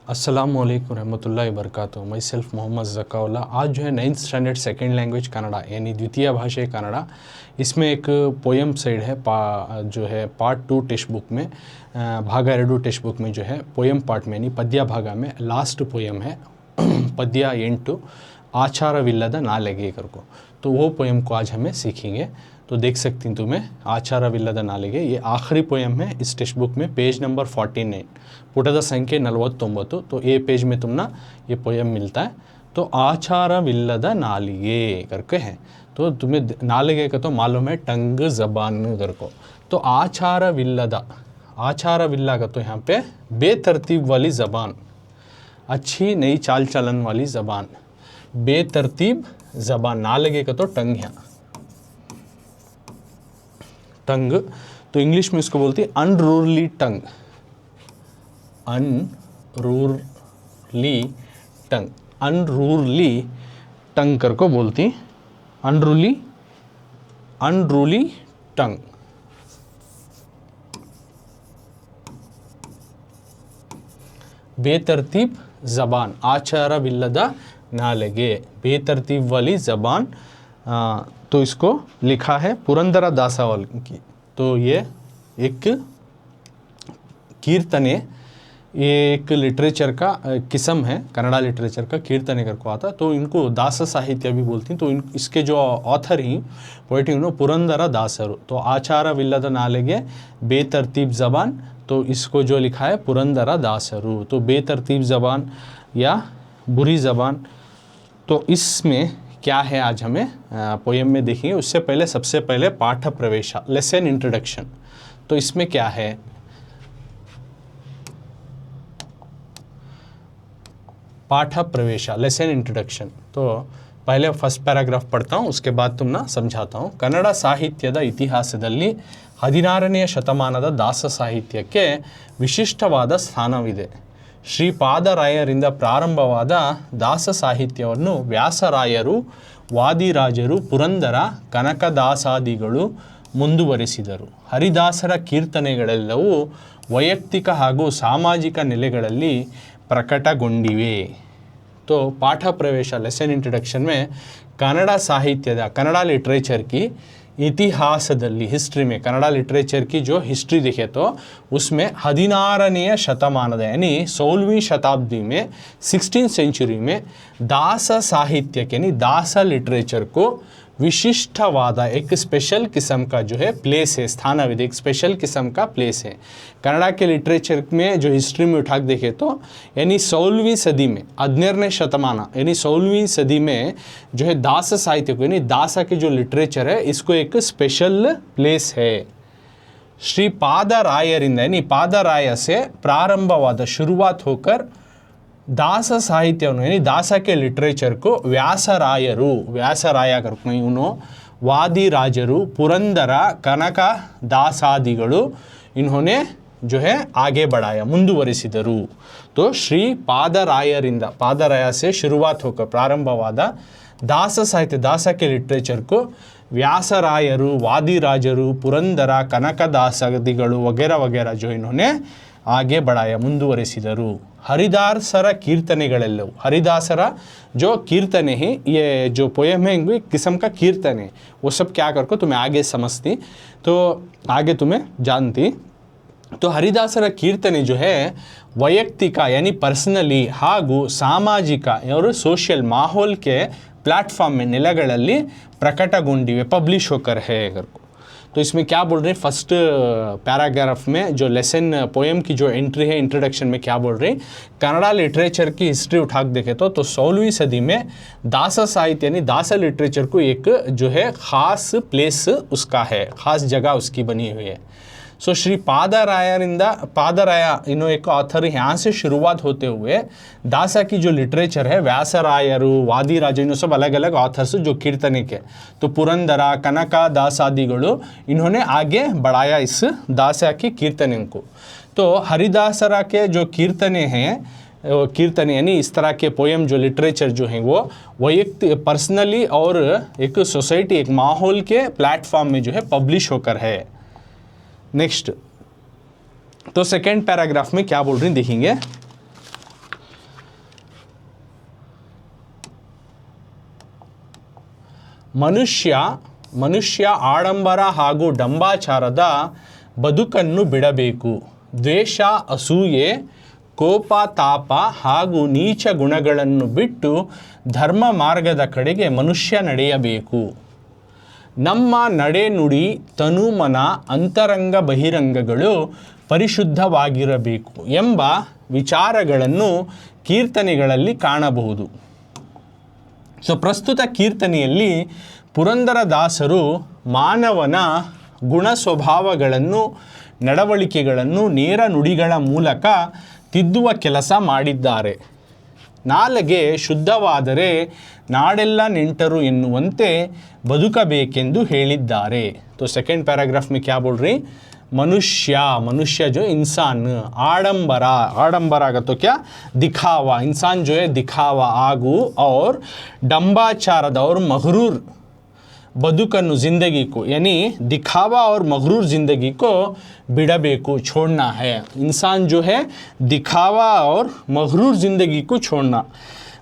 अस्सलामुअलैकुम रहमतुल्लाहि वबरकातुहू। My self Mohammad Zakaullah. आज जो है 9th standard second language Kannada यानी द्वितीय भाषा कन्नड़ा, इसमें एक पोएम साइड है जो है पार्ट 2 टेक्स्ट बुक में भाग 2 टेक्स्ट बुक में जो है पोएम पार्ट में यानी पद्य भाग में लास्ट पोएम है पद्य 8 आचारविಲ್ಲದ नालिगे करको। तो वो पोएम को आज हमें सीखेंगे। तो देख सकती तुम्हें आचारविಲ್ಲದ नालिगे, ये आखिरी पोएम है इस टेक्स्ट बुक में, पेज नंबर 49, पुटದ संख्ये 49। तो ये पेज में तुम ना ये पोएम मिलता है। तो आचारविಲ್ಲದ नालिगे करके है। तो तुम्हें नालिगे का तो मालूम है टंग ज़बान करको। तो आचारविಲ್ಲ का तो यहाँ पे बेतरतीब वाली ज़बान, अच्छी नई चाल चलन वाली ज़बान, बेतरतीब ज़बान। नालिगे का तो टंग है, टंग। तो इंग्लिश में इसको बोलती है अनरूली टंग, अनरूली टंग, अनरूली टंग करको बोलती, अनरूली टंग। बेतरतीब ज़बान, आचारविಲ್ಲದ नालिगे, बेतरतीब वाली ज़बान। तो इसको लिखा है पुरंदर दासवाल की। तो ये एक कीर्तने, ये एक लिटरेचर का किस्म है, कन्नड़ा लिटरेचर का कीर्तने करको आता। तो इनको दास साहित्य भी बोलती हैं। तो इसके जो ऑथर ही पोएट ही पुरंदर दासरू। तो आचारविಲ್ಲದ नालिगे बेतरतीब ज़बान, तो इसको जो लिखा है पुरंदर दासरू। तो बेतरतीब ज़बान या बुरी ज़बान, तो इसमें क्या है आज हमें पोएम में देखेंगे। उससे पहले सबसे पहले पाठ प्रवेशा, लेसन इंट्रोडक्शन। तो इसमें क्या है, पाठ प्रवेशा, लेसन इंट्रोडक्शन। तो पहले फर्स्ट पैराग्राफ पढ़ता हूँ, उसके बाद तुम ना समझाता हूँ। कन्नड़ साहित्यದ ಇತಿಹಾಸದಲ್ಲಿ 16ನೇ ಶತಮಾನದ ದಾಸ ಸಾಹಿತ್ಯಕ್ಕೆ ವಿಶಿಷ್ಟವಾದ ಸ್ಥಾನವಿದೆ. ಶ್ರೀಪಾದರಾಯರಿಂದ ಪ್ರಾರಂಭವಾದ ದಾಸ ಸಾಹಿತ್ಯವನ್ನು ವ್ಯಾಸರಾಯರು, ವಾದಿರಾಜರು, ಪುರಂದರ, ಕನಕದಾಸಾದಿಗಳು ಮುಂದುವರಿಸಿದರು. ಹರಿದಾಸರ ಕೀರ್ತನೆಗಳೆಲ್ಲವೂ ವೈಯಕ್ತಿಕ ಹಾಗೂ ಸಾಮಾಜಿಕ ನೆಲೆಗಳಲ್ಲಿ ಪ್ರಕಟಗೊಂಡಿವೆ. तो पाठ प्रवेश, लेसन इंट्रोडक्शन में कन्नड़ साहित्यದ, कन्नड़ा लिटरेचर की इतिहासದಲ್ಲಿ, हिस्ट्री में, कन्नड़ा लिटरेचर की जो हिस्ट्री देखे तो उसमें 16ನೇ शतमानद यानी 16वीं शताब्दी में, 16th सेंचुरी में दास साहित्य के यानी दास लिटरेचर को विशिष्टवाद, एक स्पेशल किस्म का जो है प्लेस है, स्थानविद, एक स्पेशल किस्म का प्लेस है कन्नड़ा के लिटरेचर में। जो हिस्ट्री में उठा देखे तो यानी 16वीं सदी में, 17ನೇ ಶತಮಾನ यानी 16वीं सदी में जो है दास साहित्य को यानी दासा के जो लिटरेचर है इसको एक स्पेशल प्लेस है. श्री पादरायरिंद यानी पादराय से प्रारंभवाद, शुरुआत होकर दास साहित्य यानी दासा के लिटरेचर को व्यासरायरू, व्यासराय करको इवनो, वादिराजरू, पुरंदर, कनक दासादिಗಳು इन्होंने जो है आगे बढ़ाया, ಮುಂದುವರಿಸಿದರು. तो श्री पादरायरिंद, पादराय से शुरुआत होकर प्रारंभवाद दास साहित्य, दासा के लिटरेचर को व्यासरायरू, वादिराजरू, पुरंदर, कनकदासादिಗಳು वगैरह वगैरह जो इन्होंने आगे बढ़ाया, ಮುಂದುವರಿಸಿದರು. हरिदासर कीर्तनेगಳೆಲ್ಲವೂ, हरिदासर जो कीर्तने हैं, ये जो पोएम है एक किस्म का कीर्तन है, वो सब क्या करको तुम्हें आगे समझती, तो आगे तुम्हें जानती. तो हरिदासर कीर्तने जो है वैयक्तिक यानी पर्सनली ಹಾಗೂ ಸಾಮಾಜಿಕ और सोशल माहौल के प्लेटफॉर्म में ನೆಲೆಗಳಲ್ಲಿ ಪ್ರಕಟಗೊಂಡಿವೆ, पब्लिश होकर है करको. तो इसमें क्या बोल रहे हैं, फर्स्ट पैराग्राफ में जो लेसन पोएम की जो एंट्री है, इंट्रोडक्शन में क्या बोल रहे हैं, कन्नड़ा लिटरेचर की हिस्ट्री उठा के देखे तो 16वीं सदी में दास साहित्य यानी दास लिटरेचर को एक जो है ख़ास प्लेस उसका है, ख़ास जगह उसकी बनी हुई है. सो श्री पादरायरिंद, पादराय इन्हों एक ऑथर, यहाँ से शुरुआत होते हुए दासा की जो लिटरेचर है, व्यासरायरू, वादिराज, इन्हों सब अलग अलग ऑथर्स जो कीर्तने के, तो पुरंदर, कनका दासादिಗಳು इन्होंने आगे बढ़ाया इस दासा की कीर्तने को. तो हरिदासरा के जो कीर्तने हैं, कीर्तन यानी इस तरह के पोएम जो लिटरेचर जो हैं वो वैयक्तिक, पर्सनली और एक सोसाइटी, एक माहौल के प्लेटफॉर्म में जो है पब्लिश होकर है. नेक्स्ट, तो सेकेंड पैराग्राफ में क्या बोल रही देखेंगे. ಮನುಷ್ಯ ಆಡಂಬರ ಹಾಗೂ ಡಂಬಾಚಾರದ ಬದುಕನ್ನು ಬಿಡಬೇಕು. ದ್ವೇಷ, ಅಸೂಯೆ, ಕೋಪ, ತಾಪ ಹಾಗೂ ನೀಚ ಗುಣಗಳನ್ನು ಬಿಟ್ಟು ಧರ್ಮ ಮಾರ್ಗದ ಕಡೆಗೆ ಮನುಷ್ಯ ನಡೆಯಬೇಕು. ನಮ್ಮ ನಡೆ, ನುಡಿ, ತನು, ಮನ, ಅಂತರಂಗ ಬಹಿರಂಗಗಳು ಪರಿಶುದ್ಧವಾಗಿರಬೇಕು ಎಂಬ ವಿಚಾರಗಳನ್ನು ಕೀರ್ತನೆಗಳಲ್ಲಿ ಕಾಣಬಹುದು. ಸೊ ಪ್ರಸ್ತುತ ಕೀರ್ತನೆಯಲ್ಲಿ ಪುರಂದರದಾಸರು ಮಾನವನ ಗುಣ ಸ್ವಭಾವಗಳನ್ನು, ನಡವಳಿಕೆಗಳನ್ನು ನೇರ ನುಡಿಗಳ ಮೂಲಕ ತಿದ್ದುವ ಕೆಲಸ ಮಾಡಿದ್ದಾರೆ. ನಾಲಿಗೆ ಶುದ್ಧವಾದರೆ ನಾಡೆಲ್ಲ ನೆಂಟರು ಎನ್ನುವಂತೆ ಬದುಕಬೇಕೆಂದು ಹೇಳಿದ್ದಾರೆ. तो सेकेंड पैराग्राफ में क्या बोल रही, मनुष्य जो इंसान, आडंबरा का तो क्या दिखावा, इंसान जो है दिखावा आगू और डंबाचारद और मगरूर बदुकनु जिंदगी को, यानी दिखावा और मगरूर ज़िंदगी को बिड़ाबेको, छोड़ना है. इंसान जो है दिखावा और मगरूर ज़िंदगी को छोड़ना.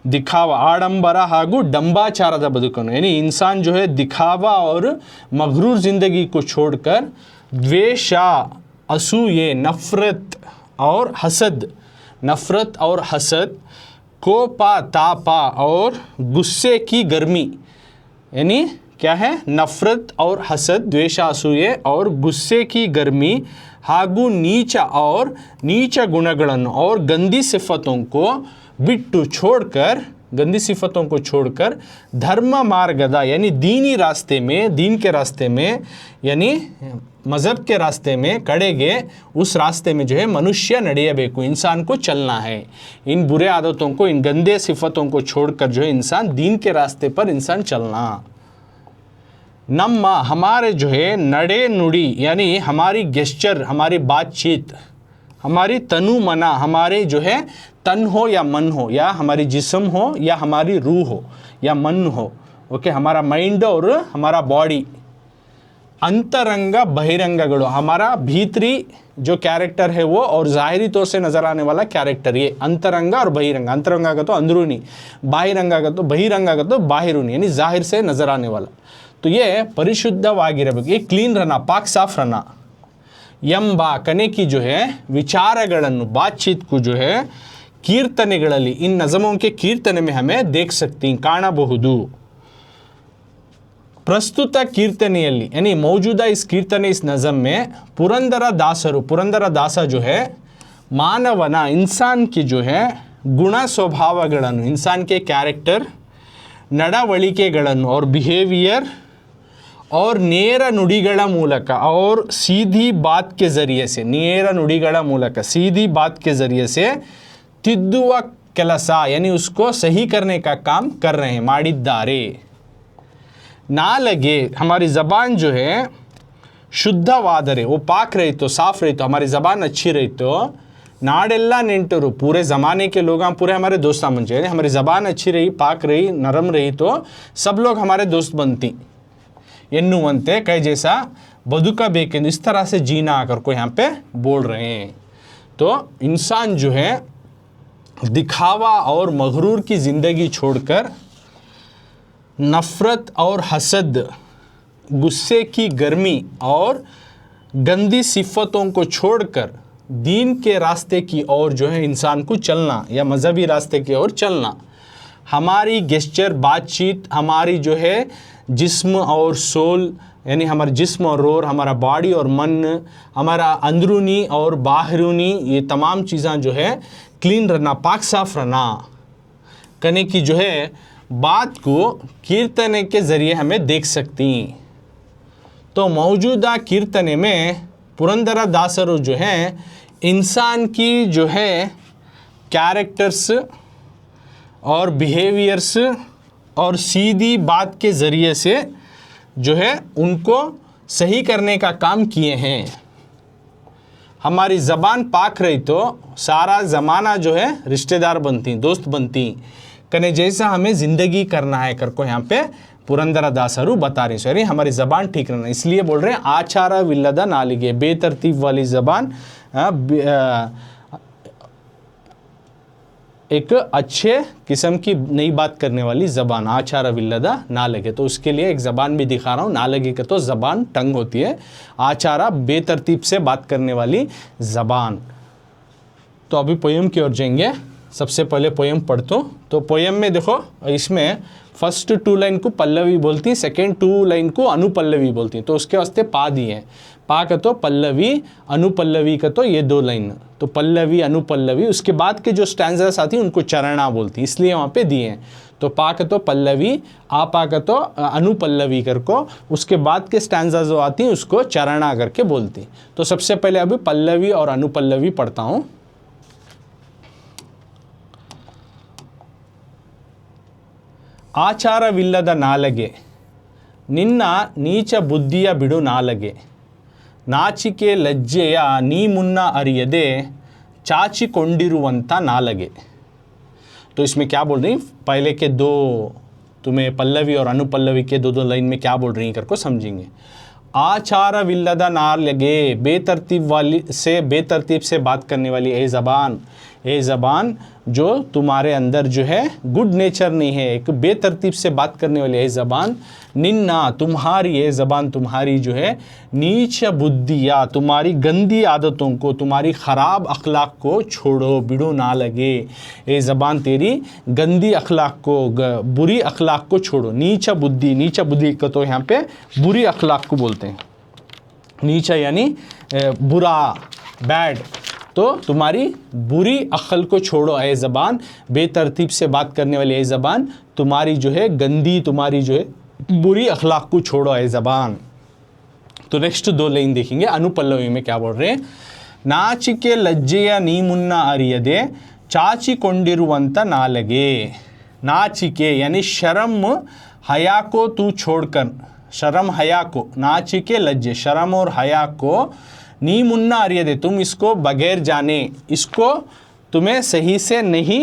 दिखावा, आडंबरा ಹಾಗೂ डंबाचाರದ बदुकनु, यानी इंसान जो है दिखावा और मगरूर ज़िंदगी को छोड़कर द्वेष, असूये, नफ़रत और हसद, कोपा, तापा और गुस्से की गर्मी, यानी क्या है, नफ़रत और हसद, द्वेष, असूये और गुस्से की गर्मी ಹಾಗೂ नीच गुणಗಳನ್ನು और गंदी सिफतों को बिट्टू छोड़कर, गंदी सिफतों को छोड़कर धर्म मार्गदा, यानी दीनी रास्ते में, दीन के रास्ते में, यानी मज़हब के रास्ते में कड़ेगे, उस रास्ते में जो है मनुष्य ನಡೆಯಬೇಕು, इंसान को चलना है. इन बुरे आदतों को, इन गंदे सिफतों को छोड़कर जो है इंसान दीन के रास्ते पर इंसान चलना. नम्मा, हमारे जो है नडे नुड़ी, यानी हमारी गेस्चर, हमारी बातचीत, हमारी तनु मना, हमारे जो है तन हो या मन हो, या हमारी जिस्म हो या हमारी रूह हो या मन हो, ओके, हमारा माइंड और हमारा बॉडी. अंतरंग बहिरंगಗಳು, हमारा भीतरी जो कैरेक्टर है वो और ज़ाहिरी तौर से नज़र आने वाला कैरेक्टर, ये अंतरंग और बहिरंग. अंतरंग का तो अंदरूनी, बाहिरंग का तो बहिरंग का तो बाहिरूनी, यानी ज़ाहिर से नज़र आने वाला. तो ये ಪರಿಶುದ್ಧವಾಗಿರಬೇಕು, ये क्लीन रहना, पाक साफ रहना. ಎಂಬ ಕನೆ की जो है ವಿಚಾರಗಳನ್ನು, बातचीत को जो है कीर्तನೆಗಳಲ್ಲಿ, इन नज़मों के कीर्तने में हमें देख सकती, ಕಾಣಬಹುದು. प्रस्तुत कीर्तनेಯಲ್ಲಿ, यानी मौजूदा इस कीर्तने, इस नज़म में पुरंदरदास जो है मानवना, इंसान की जो है गुण स्वभावಗಳನ್ನು, इंसान के कैरेक्टर, ನಡವಳಿಕೆಗಳನ್ನು और बिहेवियर और ನೇರ ನುಡಿಗಳ ಮೂಲಕ और सीधी बात के ज़रिए से, ನೇರ ನುಡಿಗಳ ಮೂಲಕ, सीधी बात के ज़रिए से ತಿದ್ದುವ ಕೆಲಸ, यानी उसको सही करने का काम कर रहे हैं, ಮಾಡಿದ್ದಾರೆ. नालगे, हमारी ज़बान जो है शुद्धवाದರೆ, वो पाक रही तो, साफ रही तो, हमारी ज़बान अच्छी रही तो नाडेल्ला नेंटरू, पूरे ज़माने के लोग, हम पूरे हमारे दोस्त बन जाए. हमारी ज़बान अच्छी रही, पाक रही, नरम रही तो सब लोग हमारे दोस्त बनती ಎನ್ನುವಂತೆ, कई जैसा बदुकबेकेंदु, इस तरह से जीना आकर को यहाँ पे बोल रहे हैं. तो इंसान जो है दिखावा और मगरूर की ज़िंदगी छोड़कर नफ़रत और हसद, गुस्से की गर्मी और गंदी सिफ़तों को छोड़कर दीन के रास्ते की ओर जो है इंसान को चलना, या मज़हबी रास्ते की ओर चलना. हमारी गेस्चर, बातचीत, हमारी जो है जिस्म और सोल, यानी हमारा जिस्म और रोर, हमारा बॉडी और मन, हमारा अंदरूनी और बाहरूनी, ये तमाम चीज़ें जो है क्लीन रहना, पाक साफ रहना करने की जो है बात को कीर्तने के ज़रिए हमें देख सकती. तो मौजूदा कीर्तने में पुरंदरदासರು जो है इंसान की जो है कैरेक्टर्स और बिहेवियर्स और सीधी बात के ज़रिए से जो है उनको सही करने का काम किए हैं. हमारी ज़बान पाक रही तो सारा ज़माना जो है रिश्तेदार बनती, दोस्त बनती, कने जैसा हमें ज़िंदगी करना है कर को यहाँ पे पुरंदरदासರು बता रहे. सॉरी, हमारी ज़बान ठीक रहना, इसलिए बोल रहे हैं आचारविಲ್ಲದ नालिगे, बेतरतीब वाली ज़बान, एक अच्छे किस्म की नई बात करने वाली ज़बान, आचार विल्लदा ना लगे। तो उसके लिए एक ज़बान भी दिखा रहा हूँ, ना लगे का तो ज़बान टंग होती है, आचारा बेतरतीब से बात करने वाली ज़बान। तो अभी पोयम की ओर जाएंगे। सबसे पहले पोयम पढ़ता हूँ। तो पोयम में देखो, इसमें फर्स्ट 2 लाइन को पल्लवी बोलती, सेकेंड 2 लाइन को अनुपल्लवी बोलती। तो उसके वास्ते पा दिए हैं, पा का तो पल्लवी, अनुपल्लवी का तो ये 2 लाइन। तो पल्लवी अनुपल्लवी, उसके बाद के जो स्टैंजास आती हैं उनको चरणा बोलती, इसलिए वहाँ पे दिए हैं। तो पा का तो पल्लवी, आ पा का तो अनुपल्लवी कर को, उसके बाद के स्टैंजा जो आती हैं उसको चरणा करके बोलती। तो सबसे पहले अभी पल्लवी और अनुपल्लवी पढ़ता हूँ। ಆಚಾರವಿಲ್ಲದ ನಾಲಗೆ ನಿನ್ನ ನೀಚ ಬುದ್ಧಿಯ ಬಿಡು ನಾಲಗೆ ನಾಚಿಕೆ ಲಜ್ಜೆಯ ನೀ ಮುನ್ನ ಅರಿಯದೆ ಚಾಚಿಕೊಂಡಿರುವಂಥ ನಾಲಗೆ। तो इसमें क्या बोल रही, पहले के 2 तुम्हें पल्लवी और अनुपल्लवी के 2 लाइन में क्या बोल रही करको समझेंगे। आचारविल्लद नालगे, बेतरतीब वाली से, बेतरतीब से बात करने वाली ए ज़बान जो तुम्हारे अंदर जो है गुड नेचर नहीं है, एक बेतरतीब से बात करने वाली ए ज़बान, निन्ना तुम्हारी, ए ज़बान तुम्हारी जो है, नीच बुद्धिया तुम्हारी गंदी आदतों को, तुम्हारी ख़राब अखलाक को छोड़ो, बिड़ो ना लगे। ए ज़बान तेरी गंदी अखलाक को, बुरी अखलाक को छोड़ो। नीच बुद्धि को तो यहाँ पे बुरी अखलाक को बोलते हैं। नीचा यानी बुरा, बैड। तो तुम्हारी बुरी अक्ल को छोड़ो ए ज़बान, बेतरतीब से बात करने वाली ए ज़बान, तुम्हारी जो है गंदी, तुम्हारी जो है बुरी अखलाक को छोड़ो ए ज़बान। तो नेक्स्ट 2 लाइन देखेंगे। अनुपल्लवी में क्या बोल रहे हैं, नाचिके लज्जेय नी मुन्ना अरियदे चाचिकोंडिरुवंत नालगे। नाचिके यानी शर्म हया को तू छोड़कर, शर्म हया को, नाचिके लज्जे, शर्म और हया को, नी मुन्ना अरियदे तुम इसको बगैर जाने, इसको तुम्हें सही से नहीं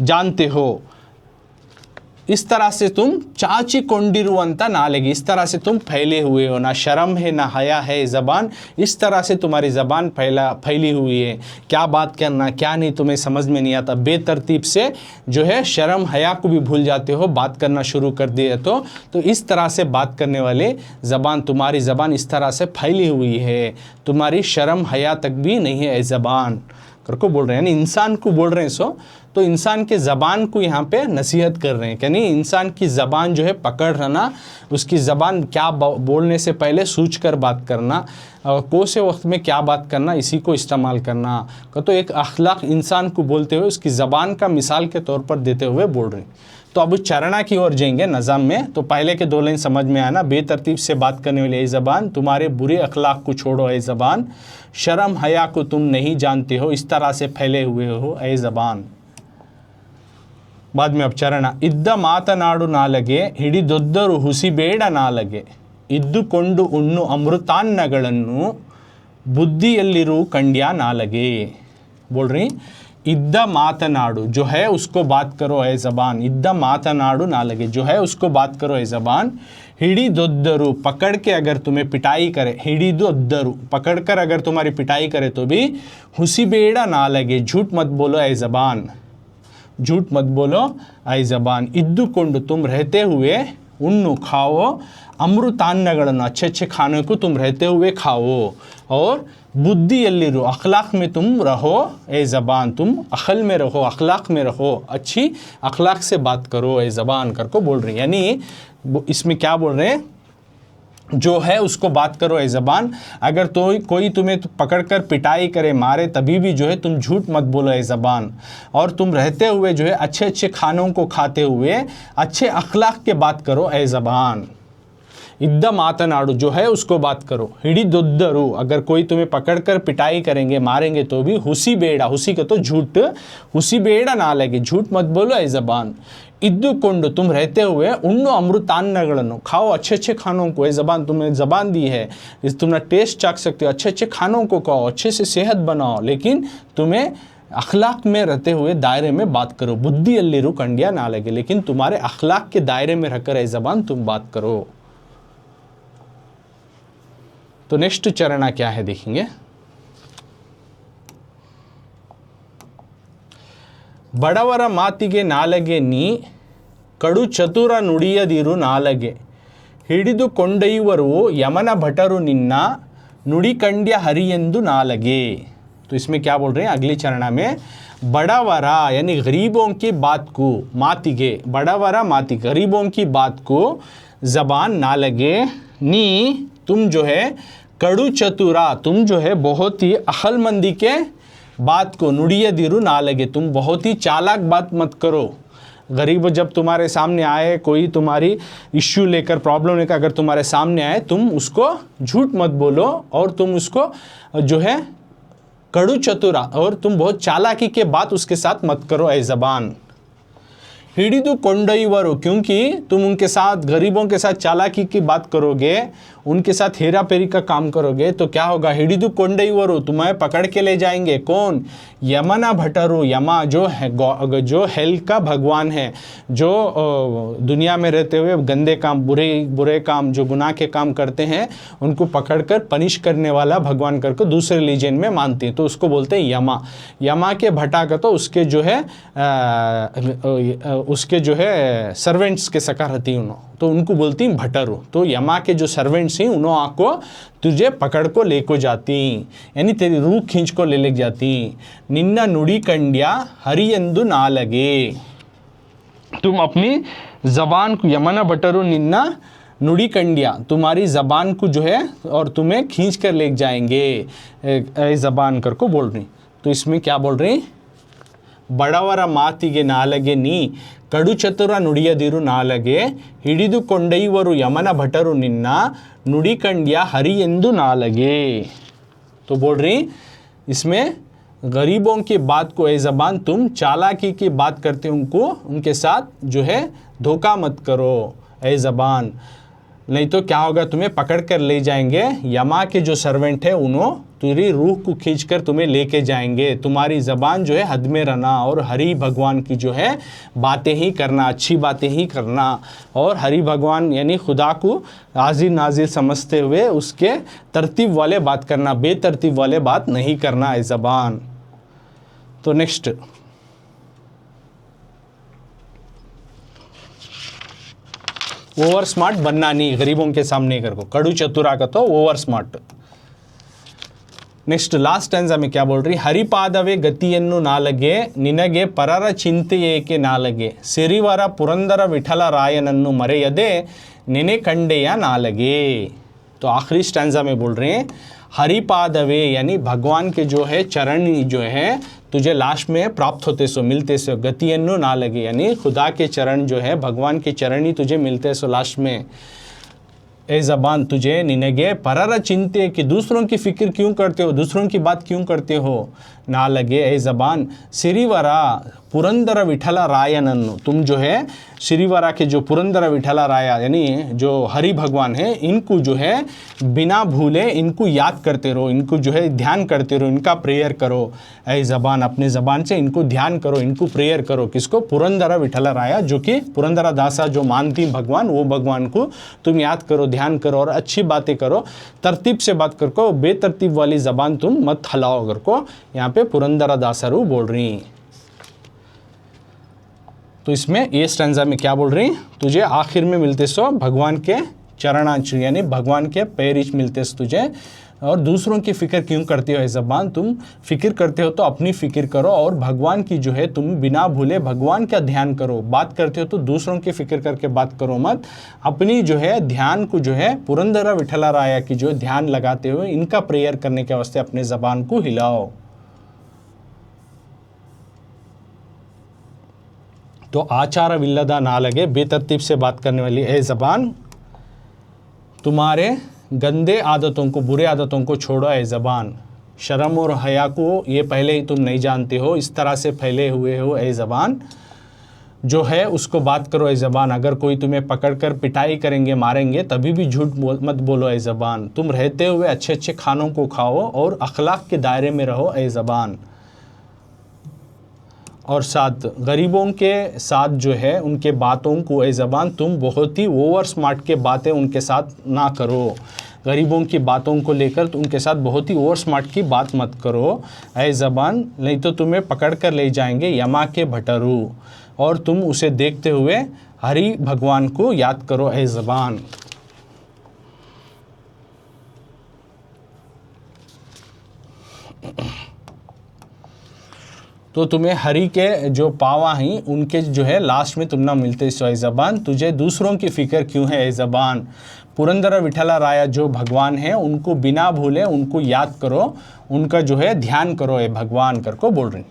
जानते हो, इस तरह से तुम चाची कोंडिरुवंता ना लगे, इस तरह से तुम फैले हुए हो, ना शर्म है ना हया है ज़बान, इस तरह से तुम्हारी ज़बान फैली हुई है। क्या बात करना क्या नहीं तुम्हें समझ में नहीं आता, बेतरतीब से जो है शर्म हया को भी भूल जाते हो, बात करना शुरू कर दिए तो इस तरह से बात करने वाले ज़बान, तुम्हारी ज़बान इस तरह से फैली हुई है, तुम्हारी शर्म हया तक भी नहीं है ज़बान करको बोल रहे हैं। यानी इंसान को बोल रहे हैं सो, तो इंसान के ज़बान को यहाँ पे नसीहत कर रहे हैं। यानी इंसान की ज़बान जो है पकड़ रहना, उसकी ज़बान क्या बोलने से पहले सोच कर बात करना, कौन से वक्त में क्या बात करना, इसी को इस्तेमाल करना। तो एक अखलाक इंसान को बोलते हुए उसकी ज़बान का मिसाल के तौर पर देते हुए बोल रहे हैं। तो अब चरणा की ओर जाएंगे नज़म में। तो पहले के 2 लाइन समझ में आना, बेतरतीब से बात करने वाली ए ज़बान, तुम्हारे बुरे अखलाक को छोड़ो ए ज़बान, शर्म हया को तुम नहीं जानते हो, इस तरह से फैले हुए हो ए ज़बान। बाद में अब चरण, इद्द मातनाडु नालगे ಹಿಡಿದೊದ್ದರು ಹುಸಿಬೇಡ ನಾಲಗೆ ಇದ್ದುಕೊಂಡು ಉಣ್ಣು ಅಮೃತಾನ್ನಗಳನ್ನು बुद्धियल्लिरू कंड्या नालगे। बोल रही इद्दा मातनाडु जो है उसको बात करो ए ज़बान, इद्दा मातनाडु ना लगे जो है उसको बात करो ए ज़बान, हिडिदोद्दरू पकड़ के अगर तुम्हें पिटाई करे, हिडिदोद्दरू पकड़ कर अगर तुम्हारी पिटाई करे तो भी हुसीबेड़ा ना लगे, झूठ मत बोलो ए ज़बान, झूठ मत बोलो ए ज़बान, इद्दुकोंडु तुम रहते हुए, उन्नु खाओ, अमृतान्नಗಳನ್ನು अच्छे अच्छे खाने को तुम रहते हुए खाओ, और बुद्धियल्लिरू अखलाक में तुम रहो ए ज़बान, तुम अक्ल में रहो, अखलाक में रहो, अच्छी अखलाक से बात करो ए ज़बान कर को बोल रही है। यानी इसमें क्या बोल रहे हैं, जो है उसको बात करो ए ज़बान, अगर तो कोई तुम्हें पकड़कर पिटाई करे मारे तभी भी जो है तुम झूठ मत बोलो ए ज़बान, और तुम रहते हुए जो है अच्छे अच्छे खानों को खाते हुए अच्छे अखलाक के बात करो ए ज़बान। इद्द मातनाडु जो है उसको बात करो, हिडिदोद्दरू अगर कोई तुम्हें पकड़कर पिटाई करेंगे मारेंगे तो भी हुसी बेड़ा, हुसी का तो झूठ, हुसी बेड़ा ना लगे, झूठ मत बोलो ए ज़बान, इद्दुकोंडु तुम रहते हुए, उन्नो अमृतान्नಗಳನ್ನು खाओ, अच्छे अच्छे खानों को, ए ज़बान तुम्हें ज़बान दी है, इस तुमने टेस्ट चाख सकते हो, अच्छे अच्छे खानों को खाओ, अच्छे से सेहत बनाओ, लेकिन तुम्हें अखलाक में रहते हुए दायरे में बात करो, बुद्धियल्लिरू कंड्या ना लगे, लेकिन तुम्हारे अखलाक के दायरे में रहकर ए ज़बान तुम बात करो। तो नेक्स्ट चरणा क्या है देखेंगे। ಬಡವರ ಮಾತಿಗೆ ನಾಲಗೆ ನೀ ಕಡು ಚತುರ ನುಡಿಯದಿರು ನಾಲಗೆ ಹಿಡಿದು ಕೊಂಡೊಯ್ಯುವರು ಯಮನ भटರು ನಿನ್ನ नुड़ी कंड्य हरियंदु नालगे। तो इसमें क्या बोल रहे हैं अगली चरणा में, बड़ावरा यानी गरीबों की बात को, मातिगे बड़ावरा माति गरीबों की बात को ज़बान ना लगे, नी तुम जो है कड़ू चतुरा तुम जो है बहुत ही अक्लमंदी के बात को, नुड़िया दिरु ना लगे तुम बहुत ही चालाक बात मत करो। गरीब जब तुम्हारे सामने आए, कोई तुम्हारी इश्यू लेकर प्रॉब्लम लेकर अगर तुम्हारे सामने आए, तुम उसको झूठ मत बोलो और तुम उसको जो है कड़ू चतुरा और तुम बहुत चालाकी के बात उसके साथ मत करो ऐ ज़बान। हिडिदु कोंडईवरु क्योंकि तुम उनके साथ गरीबों के साथ चालाकी की बात करोगे, उनके साथ हेरा फेरी का काम करोगे तो क्या होगा, हिडिदु कोंडईवरु तुम्हें पकड़ के ले जाएंगे। कौन? यमना भटरू, यमा जो हेल का भगवान है, जो दुनिया में रहते हुए गंदे काम बुरे काम जो गुनाह के काम करते हैं उनको पकड़कर पनिश करने वाला भगवान करके दूसरे रिलीजन में मानते हैं, तो उसको बोलते हैं यमा। यमा के भटा का तो उसके जो है सर्वेंट्स के सकार रहती उन्हों, तो उनको बोलती भटरू। तो यमा के जो सर्वेंट्स हैं उन्हों आको तुझे पकड़ को लेको जाती, यानी तेरी रूह खींच को ले जाती। निन्ना नुड़ी कंड्या हरियंदु ना लगे, तुम अपनी ज़बान को, यमना भटरू निन्ना नुड़ी कंडिया तुम्हारी ज़बान को जो है और तुम्हें खींच कर ले जाएंगे ज़बान कर को बोल रही। तो इसमें क्या बोल रही, ಬಡವರ ಮಾತಿಗೆ ನಾಲಗೆ ನೀ ಕಡು ಚತುರ ನುಡಿಯದಿರು ನಾಲಗೆ ಹಿಡಿದು ಕೊಂಡೊಯ್ಯುವರು ಯಮನ ಭಟರು ನಿನ್ನ नुड़ी कंड्या हरियंदु नालगे। तो बोल रही इसमें गरीबों की बात को ए ज़बान तुम चालाकी की बात करते उनको उनके साथ जो है धोखा मत करो ए ज़बान, नहीं तो क्या होगा तुम्हें पकड़ कर ले जाएंगे। यमा के जो सर्वेंट है उन्हों तेरी रूह को खींचकर तुम्हें लेके जाएंगे। तुम्हारी ज़बान जो है हद में रहना और हरि भगवान की जो है बातें ही करना, अच्छी बातें ही करना और हरि भगवान यानी खुदा को हाजिर नाजिर समझते हुए उसके तरतीब वाले बात करना, बेतरतीब वाले बात नहीं करना है ज़बान। तो नेक्स्ट ओवर स्मार्ट बनना नहीं, गरीबों के सामने कर को कड़ू चतुरा का तो over smart. Next last stanza में क्या बोल रही, हरिपादवे गतियन्नु नालगे निनगे परर चिंते ಏಕೆ ನಾಲಗೆ ಸಿರಿವರ ಪುರಂದರ ವಿಠಲ ರಾಯನನ್ನು ಮರೆಯದೆ ನೆನೆ ಕಂಡೆಯ ನಾಲಗೆ। तो आखिरी स्टैंजा में बोल रहे हैं हरिपादवे यानी भगवान के जो है चरण जो है तुझे लास्ट में प्राप्त होते सो मिलते सो, गतियन्नु ना लगे यानी खुदा के चरण जो है भगवान के चरण ही तुझे मिलते सो लास्ट में। ए ज़बान तुझे निनगे परर चिंते कि दूसरों की फिक्र क्यों करते हो, दूसरों की बात क्यों करते हो, ना लगे ए ज़बान सिरिवरा पुरंदर विठला रायनन्नु तुम जो है श्रीवरा के जो पुरंदर विठला राया यानी जो हरि भगवान है इनको जो है बिना भूले इनको याद करते रहो, इनको जो है ध्यान करते रहो, इनका प्रेयर करो ऐ ज़बान, अपने ज़बान से इनको ध्यान करो, इनको प्रेयर करो। किसको? पुरंदर विठला राया जो कि पुरंदरा दासा जो मानती भगवान, वो भगवान को तुम याद करो, ध्यान करो और अच्छी बातें करो, तरतीब से बात करो, बेतरतीब वाली ज़बान तुम मत हलाओ कर को यहाँ पे पुरंदरा दासारू बोल रही। तो इसमें ये स्टैंजा में क्या बोल रही, तुझे आखिर में मिलते सो भगवान के चरणांश यानी भगवान के पैरिश मिलते सो तुझे, और दूसरों की फ़िक्र क्यों करते हो ज़बान, तुम फ़िक्र करते हो तो अपनी फ़िक्र करो और भगवान की जो है तुम बिना भूले भगवान का ध्यान करो। बात करते हो तो दूसरों की फ़िक्र करके बात करो मत, अपनी जो है ध्यान को जो है पुरंदरा विठला राया की जो ध्यान लगाते हुए इनका प्रेयर करने के वास्ते अपने ज़बान को हिलाओ। तो आचारविल्लदा नालगे बेतरतीब से बात करने वाली ए ज़बान तुम्हारे गंदे आदतों को, बुरे आदतों को छोड़ो ए ज़बान। शर्म और हया को ये पहले ही तुम नहीं जानते हो, इस तरह से फैले हुए हो ए ज़बान जो है उसको बात करो ए ज़बान। अगर कोई तुम्हें पकड़कर पिटाई करेंगे, मारेंगे तभी भी झूठ मत बोलो ए ज़बान। तुम रहते हुए अच्छे अच्छे खानों को खाओ और अखलाक के दायरे में रहो ए ज़बान। और साथ गरीबों के साथ जो है उनके बातों को ए ज़बान तुम बहुत ही ओवर स्मार्ट के बातें उनके साथ ना करो। गरीबों की बातों को लेकर तो उनके साथ बहुत ही ओवर स्मार्ट की बात मत करो ऐ ज़बान, नहीं तो तुम्हें पकड़ कर ले जाएंगे यमा के भटरू, और तुम उसे देखते हुए हरि भगवान को याद करो ऐ ज़बान। तो तुम्हें हरि के जो पावा हैं उनके जो है लास्ट में तुम ना मिलते सो ऐ ज़बान, तुझे दूसरों की फ़िक्र क्यों है ऐ ज़बान। पुरंदर विठला राया जो भगवान है उनको बिना भूले उनको याद करो, उनका जो है ध्यान करो ऐ भगवान कर को बोल रही।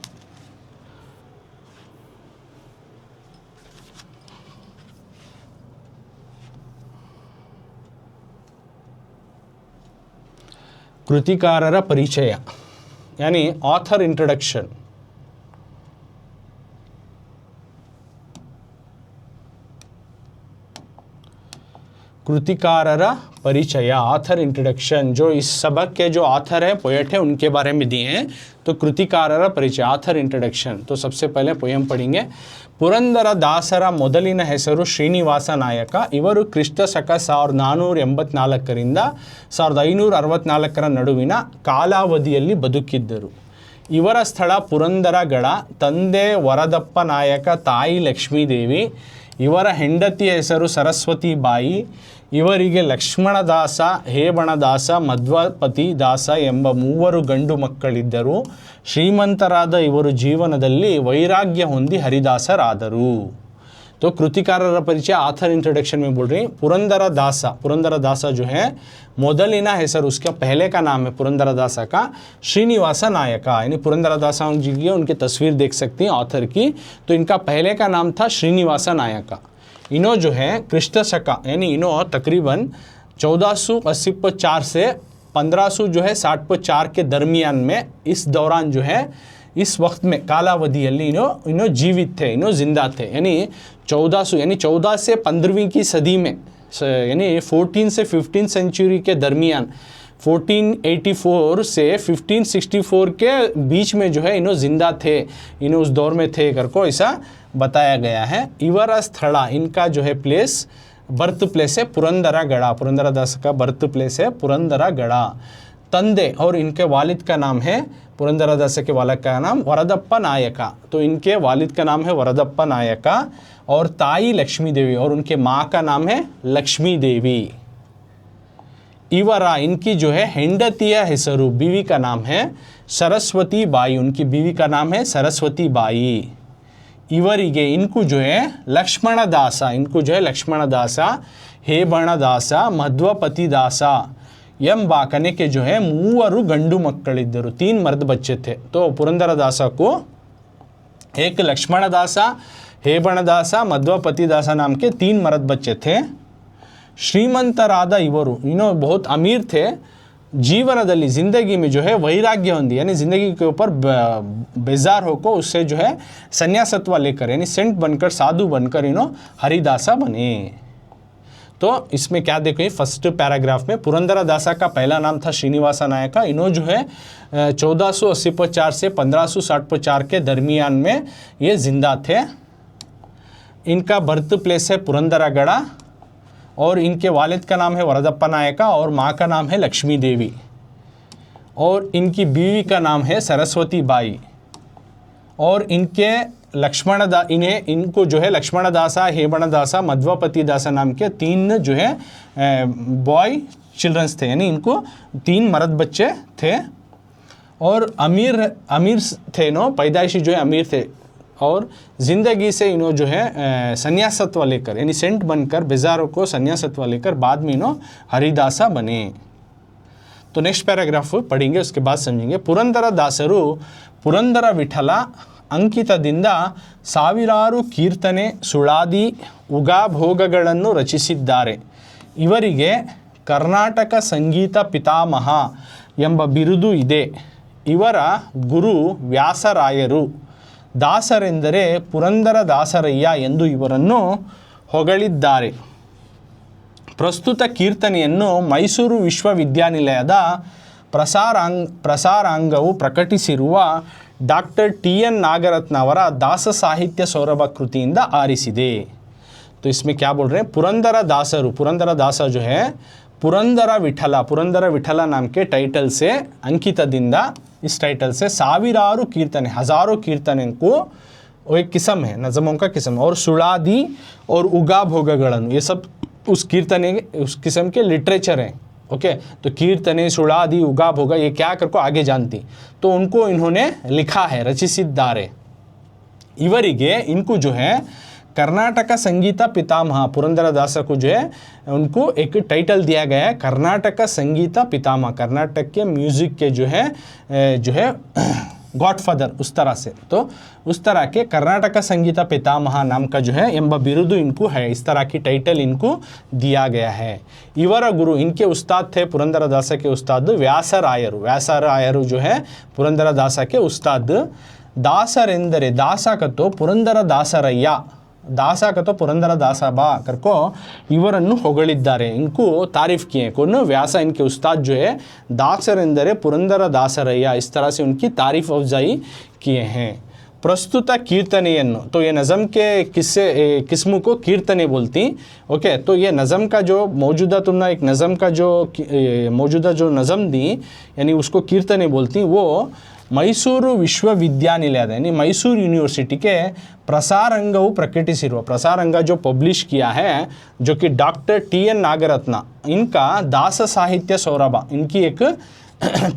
ಕೃತಿಕಾರರ ಪರಿಚಯ यानी ऑथर इंट्रोडक्शन। कृतिकारर परिचय ऑथर इंट्रोडक्शन, जो इस सबक के जो ऑथर है पोएट है उनके बारे में दिए हैं। तो कृतिकारर परिचय ऑथर इंट्रोडक्शन। तो सबसे पहले पोयम पढ़ेंगे। ಪುರಂದರ ದಾಸರ ಮೊದಲಿನ ಹೆಸರು ಶ್ರೀನಿವಾಸ ನಾಯಕ. ಇವರು ಕ್ರಿಸ್ತ ಶಕ 1484ರಿಂದ 1564 ನಡುವಿನ ಕಾಲಾವಧಿಯಲ್ಲಿ ಬದುಕಿದ್ದರು. ಇವರ ಸ್ಥಳ ಪುರಂದರಗಡ. ತಂದೆ ವರದಪ್ಪ ನಾಯಕ, ತಾಯಿ ಲಕ್ಷ್ಮೀದೇವಿ. ಇವರ ಹೆಂಡತಿಯ ಹೆಸರು ಸರಸ್ವತಿ ಬಾಯಿ. ಇವರಿಗೆ ಲಕ್ಷ್ಮಣದಾಸ, ಹೇಬಣದಾಸ, ಮಧ್ವಪತಿ ದಾಸ ಎಂಬ 3 ಗಂಡು ಮಕ್ಕಳಿದ್ದರು. ಶ್ರೀಮಂತರಾದ ಇವರು ಜೀವನದಲ್ಲಿ ವೈರಾಗ್ಯ ಹೊಂದಿ ಹರಿದಾಸರಾದರು. तो कृतिकारर परिचय ऑथर इंट्रोडक्शन में बोल रही हैं। पुरंदर दासा जो है मोदलिना हेसर, उसका पहले का नाम है पुरंदर दासा का श्रीनिवास नायका, यानी पुरंदर दासा जी की उनकी तस्वीर देख सकती हैं ऑथर की। तो इनका पहले का नाम था श्रीनिवास नायका। इन्हों जो है क्रिस्ट शका यानी इन्हों तकरीबन 1484 से 1500 जो है 60 के दरमियान में, इस दौरान जो है इस वक्त में कालावधिಯಲ್ಲಿ इन्हों जीवित थे, इन्हों जिंदा थे। यानी 1400 यानी 14 से 15वीं की सदी में, यानी 14 से 15 सेंचुरी के दरमियान 1484 से 1564 के बीच में जो है इन्हों जिंदा थे, इन्हों उस दौर में थे कर को ऐसा बताया गया है। इवरा स्थला, इनका जो है प्लेस, बर्थ प्लेस है पुरंदरागढ़। पुरंदरदास का बर्थ प्लेस है पुरंदरागढ़। तंदे और इनके वालिद का नाम है, पुरंदरदास के वालिद का नाम वरदप्पा नायका। तो इनके वालिद का नाम है वरदप्पा नायका और ताई लक्ष्मी देवी, और उनके माँ का नाम है लक्ष्मी देवी। इवरा, इनकी जो है हेंडतिया हेसरू, बीवी का नाम है सरस्वती बाई, उनकी बीवी का नाम है सरस्वती बाई। ಇವರಿಗೆ इनको जो है लक्ष्मण दासा, इनको जो है लक्ष्मण दासा, ಹೇಬಣ ದಾಸ, मध्वपति दासा ಎಂಬಾಕನೆ के जो है 3 ಗಂಡು ಮಕ್ಕಳಿದ್ದರು, 3 मर्द बच्चे थे। तो पुरंदर दासा को एक लक्ष्मण दासा, ಹೇಬಣ दासा, मध्वपति दासा नाम के 3 मर्द बच्चे थे। ಶ್ರೀಮಂತರಾದ ಇವರು, इन्हों बहुत अमीर थे। जीवनದಲ್ಲಿ जिंदगी में जो है वैराग्य होंदी, यानी ज़िंदगी के ऊपर बेजार होकर उससे जो है संन्यासत्व लेकर, यानी सेंट बनकर, साधु बनकर इन्हों हरिदासा बने। तो इसमें क्या देखो, फर्स्ट पैराग्राफ में पुरंदर दासा का पहला नाम था श्रीनिवास नायका। इन्हों जो है 1484 से 1564 के दरमियान में ये जिंदा थे। इनका बर्थ प्लेस है पुरंदरागढ़ और इनके वालिद का नाम है वरदप्पा नायका और माँ का नाम है लक्ष्मी देवी और इनकी बीवी का नाम है सरस्वती बाई। और इनके इनको जो है लक्ष्मण दासा, हेबण दासा, मध्वपति दासा नाम के 3 जो है बॉय चिल्ड्रंस थे, यानी इनको 3 मर्द बच्चे थे। और अमीर थे, नो पैदाइशी जो है अमीर थे, और ज़िंदगी से इन्हों जो है संन्यासत्व लेकर, यानी सेंट बनकर बेजारों को संन्यासत्व लेकर बाद में इन्हों हरिदासा बने। तो नेक्स्ट पैराग्राफ पढ़ेंगे, उसके बाद समझेंगे। पुरंदर दासರು ಪುರಂದರ ವಿಠಲ ಅಂಕಿತದಿಂದ ಸಾವಿರಾರು ಕೀರ್ತನೆ, ಸುಳಾದಿ, ಉಗಾಭೋಗಗಳನ್ನು ರಚಿಸಿದ್ದಾರೆ. ಇವರಿಗೆ ಕರ್ನಾಟಕ ಸಂಗೀತ ಪಿತಾಮಹ ಎಂಬ ಬಿರುದು ಇದೆ. ಇವರ ಗುರು ವ್ಯಾಸರಾಯರು. ದಾಸರೆಂದರೆ ಪುರಂದರ ದಾಸರಯ್ಯ ಎಂದು ಇವರನ್ನು ಹೊಗಳಿದ್ದಾರೆ. ಪ್ರಸ್ತುತ ಕೀರ್ತನೆಯನ್ನು ಮೈಸೂರು ವಿಶ್ವವಿದ್ಯಾನಿಲಯದ ಪ್ರಸಾರಾಂಗವು ಪ್ರಕಟಿಸಿರುವ ಡಾಕ್ಟರ್ TN नागरत्न ಅವರ दास साहित्य सौरभ कृतिಯಿಂದ ಆರಿಸಿದೆ। तो इसमें क्या बोल रहे हैं, पुरंदर दासरू, पुरंदर दासा जो है पुरंदर विठला नाम के टाइटल से अंकितदिंद इस टाइटल से ಸಾವಿರಾರು कीर्तने हज़ारों कीर्तने को वो एक किस्म है, नज़मों का किस्म, और सुड़ादी और उगा भोगಗಳನ್ನು, ये सब उस कीर्तने उस किस्म के लिटरेचर हैं। ओके, तो कीर्तने सुड़ादी उगा भोगा ये क्या कर को आगे जानती, तो उनको इन्होंने लिखा है, रचिसिದ್ದಾರೆ। ಇವರಿಗೆ इनको जो है कर्नाटक संगीत पितामह पुरंदरदास को जो है उनको एक टाइटल दिया गया है, कर्नाटक संगीत पितामह, कर्नाटक के म्यूज़िक के जो है गॉडफादर, उस तरह से। तो उस तरह के कर्नाटक संगीत पितामह नाम का जो है एंब बिरुदु इनको है, इस तरह की टाइटल इनको दिया गया है। इवर गुरु, इनके उस्ताद थे पुरंदरदास के उस्ताद व्यासरायरु, व्यासरायरु जो है पुरंदरदास के उस्ताद। दासरेंदरे, दासकतो पुरंदरदासरಯ್ಯ, दासकतो पुरंदरदास बा करको ಇವರನ್ನು ಹೊಗಳಿದ್ದಾರೆ, इनको तारीफ किए। कौन? व्यास, इनके उस्ताद जो है दासरेंदरे पुरंदरदासरಯ್ಯ, इस तरह से उनकी तारीफ अफजाई किए हैं। प्रस्तुत कीर्तनेಯನ್ನು, तो ये नज़म के किस्म को कीर्तने बोलती। ओके, तो ये नज़म का जो मौजूदा तुमने एक नज़म का जो मौजूदा जो नज़म दी यानी उसको कीर्तने बोलती, वो ಮೈಸೂರು ವಿಶ್ವವಿದ್ಯಾನಿಲಯದ यानी मैसूर यूनिवर्सिटी के प्रसारंगವು ಪ್ರಕಟಿಸಿರುವ, प्रसारंग जो पब्लिश किया है, जो कि डॉक्टर TN नागरत्न, इनका दास साहित्य सौरभ, इनकी एक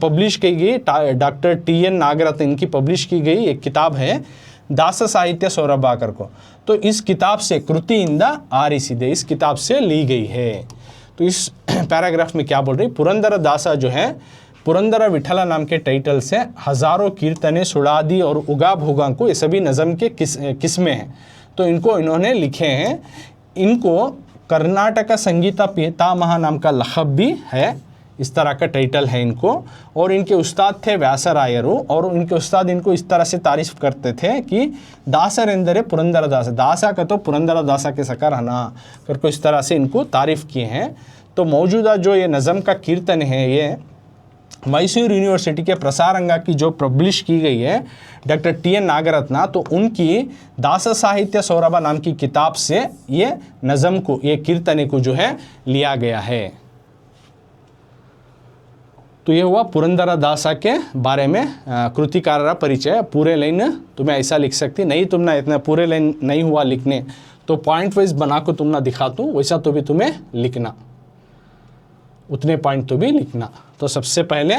पब्लिश की गई, डॉक्टर TN नागरत्न इनकी पब्लिश की गई एक किताब है दास साहित्य सौरभ आकर को। तो इस किताब से कृतिಯಿಂದ आरिಸಿದೆ, इस किताब से ली गई है। तो इस पैराग्राफ में क्या बोल रही, पुरंदरदास जो है पुरंदर विठला नाम के टाइटल से हज़ारों कीर्तने सुड़ादी और उगा भोगा को, ये सभी नज़म के किस्में हैं, तो इनको इन्होंने लिखे हैं। इनको कर्नाटक संगीत पितामह नाम का लक़ब भी है, इस तरह का टाइटल है इनको। और इनके उस्ताद थे व्यासरायरु, और इनके उस्ताद इनको इस तरह से तारीफ़ करते थे कि दासरेंदरे पुरंदरदास, दासा का तो पुरंदरदासा के सकर हना करके इस तरह से इनको तारीफ़ किए हैं। तो मौजूदा जो ये नज़म का कीर्तन है, ये मैसूर यूनिवर्सिटी के प्रसारंगा की जो पब्लिश की गई है डॉक्टर TN नागरत्न, तो उनकी दास साहित्य सौरभ नाम की किताब से ये नज़म को, ये कीर्तने को जो है लिया गया है। तो ये हुआ पुरंदरदास के बारे में कृतिकार परिचय। पूरे लाइन तुम्हें ऐसा लिख सकती, नहीं तुमने इतना पूरे लाइन नहीं हुआ लिखने तो पॉइंट वाइज बना को तुमने दिखा दूँ, वैसा तो भी तुम्हें लिखना, उतने पॉइंट तो भी लिखना। तो सबसे पहले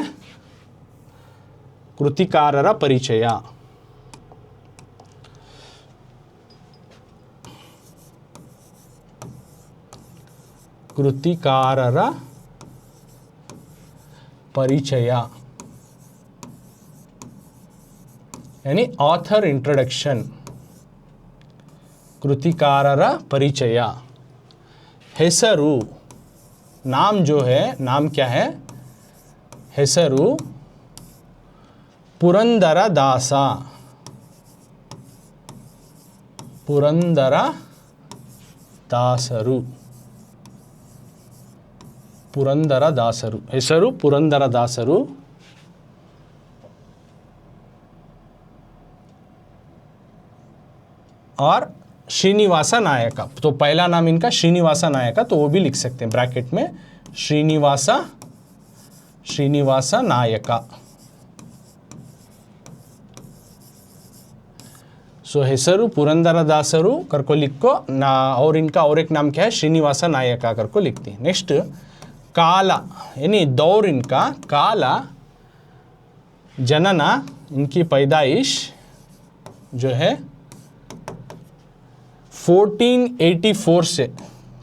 कृतिकारर परिचय, कृतिकारर परिचय यानी ऑथर इंट्रोडक्शन, कृतिकारर परिचय। ಹೆಸರು, नाम जो है, नाम क्या है, ಹೆಸರು ಪುರಂದರದಾಸ, ಪುರಂದರದಾಸರು, ಪುರಂದರದಾಸರು, ಹೆಸರು ಪುರಂದರದಾಸರು। और श्रीनिवास नायक, तो पहला नाम इनका श्रीनिवास नायक, तो वो भी लिख सकते हैं ब्रैकेट में, श्रीनिवास नायक। सो ಹೆಸರು पुरंदरदासರು करको लिखो ना, और इनका और एक नाम क्या है, श्रीनिवास नायक करको लिखते हैं। नेक्स्ट काला यानी दौर, इनका काला, जनना, इनकी पैदाइश जो है 1484 से